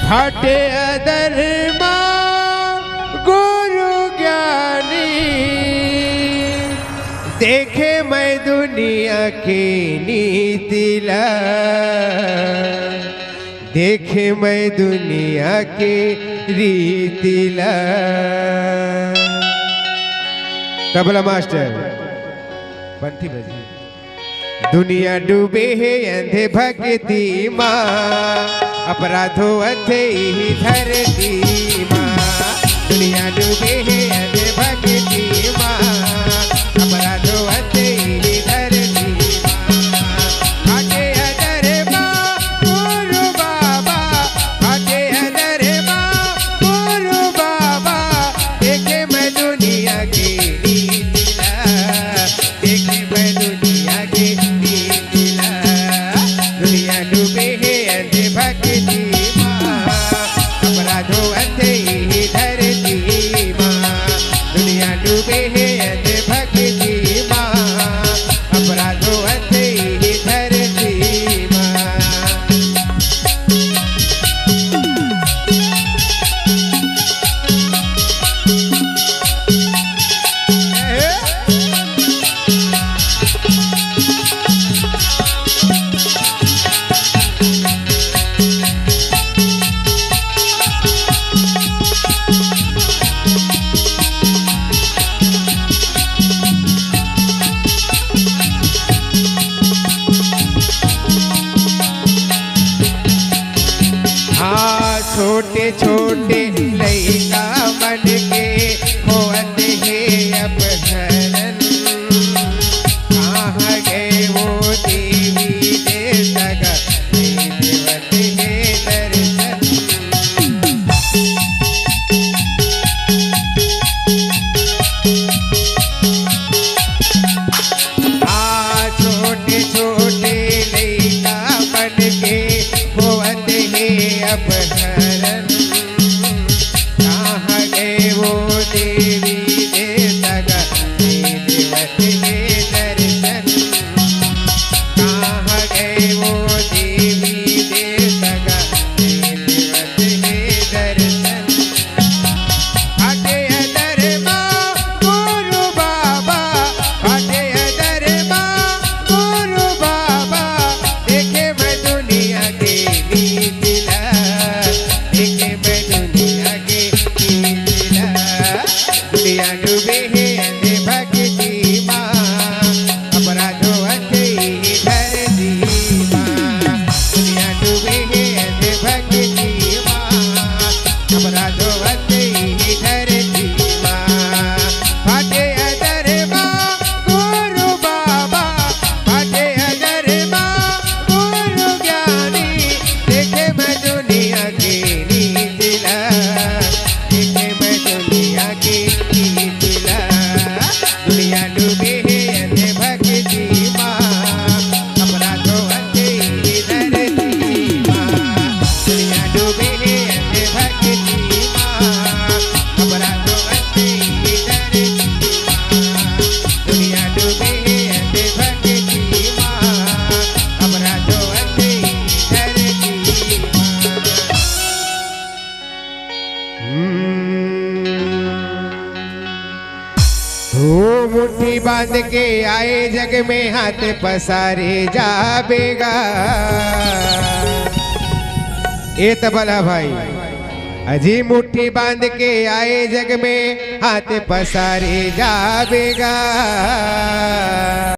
हटे अधर्मा गुरु ज्ञानी, देखे मैं दुनिया की नीतिला, देखे मैं दुनिया की रीतिला। तबला मास्टर पंथी बजी। दुनिया डूबे है अंधे भक्ति माँ, अपराधो अथे ही धरती माँ। दुनिया डूबे है अंधे भक्ति माँ, अपराधो अथे ही धरती माँ। आगे अदर माँ गुरु बाबा, आगे अदर माँ गुरु बाबा, देखे मैं दुनिया की नीतिला, देखे मैं दुनिया की नीतिला। दुनिया डूबे है अंधे भक्ति माँ, अपराधो अथे ही धरती माँ। दुनिया डूबे है अंधे भक्ति माँ, अपराधो अथे ही धरती माँ। हाँ छोटे छोटे लइका मन के होत है अपहरण, कहाँ गए वो देवी देवता देवत है दर्शन। हाँ छोटे छोटे लइका मन के होत है अपहरण, कहाँ गए वो देवी देवता देवत है दर्शन। कहाँ गए वो देवी देवता देवत है दर्शन। हटे अधर्मा गुरु बाबा, हटे अधर्मा गुरु बाबा, देखे मैं दुनिया की नीतिला, देखे मैं दुनिया की नीतिला। दुनिया डूबे है अंधे भक्ति माँ, अपराधो अथे ही धरती माँ। दुनिया डूबे है अंधे भक्ति माँ, अपराधो अथे ही धरती माँ। हटे अधर्मा गुरु बाबा, हटे अधर्मा गुरु ज्ञानी, देखे मैं दुनिया की नीतिला, देखे मैं दुनिया की नीतिला। दुनिया डूबे है अंधे भक्ति माँ, अपराधो अथे ही धरती माँ। दुनिया डूबे है अंधे भक्ति माँ, अपराधो अथे ही धरती माँ। दुनिया डूबे है अंधे भक्ति माँ, अपराधो अथे ही धरती माँ। मुट्ठी बांध के आए जग में हाथ पसारे जाबेगा। ए तबला भाई, अजी मुट्ठी बांध के आए जग में हाथ पसारे जाबेगा।